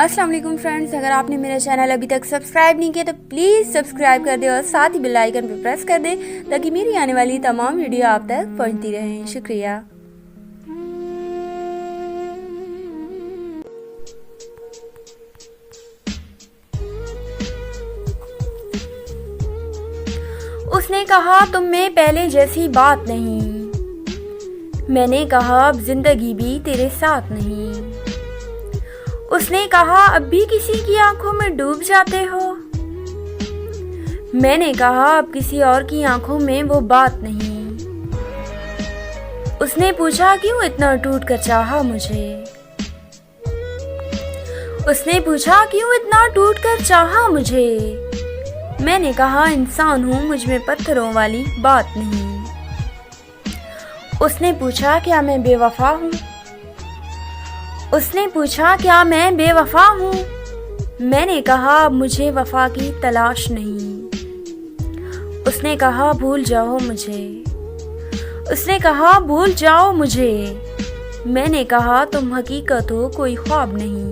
अस्सलाम वालेकुम फ्रेंड्स, अगर आपने मेरा चैनल अभी तक सब्सक्राइब नहीं किया तो प्लीज़ सब्सक्राइब कर दें और साथ ही बेल आइकन पर प्रेस कर दें ताकि मेरी आने वाली तमाम वीडियो आप तक पहुंचती रहें। शुक्रिया। उसने कहा तुम में पहले जैसी बात नहीं। मैंने कहा अब जिंदगी भी तेरे साथ नहीं। उसने कहा अब भी किसी की आंखों में डूब जाते हो। मैंने कहा अब किसी और की आंखों में वो बात नहीं। उसने पूछा क्यों इतना टूट कर चाहा मुझे। उसने पूछा क्यों इतना टूट कर चाहा मुझे। मैंने कहा इंसान हूँ, मुझ में पत्थरों वाली बात नहीं। उसने पूछा क्या मैं बेवफा हूँ। उसने पूछा क्या मैं बेवफा हूँ। मैंने कहा अब मुझे वफा की तलाश नहीं। उसने कहा भूल जाओ मुझे। उसने कहा भूल जाओ मुझे। मैंने कहा तुम हकीकत हो, कोई ख्वाब नहीं।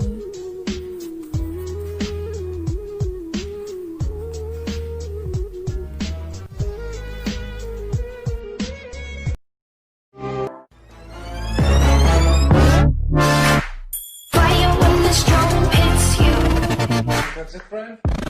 That's it, friend?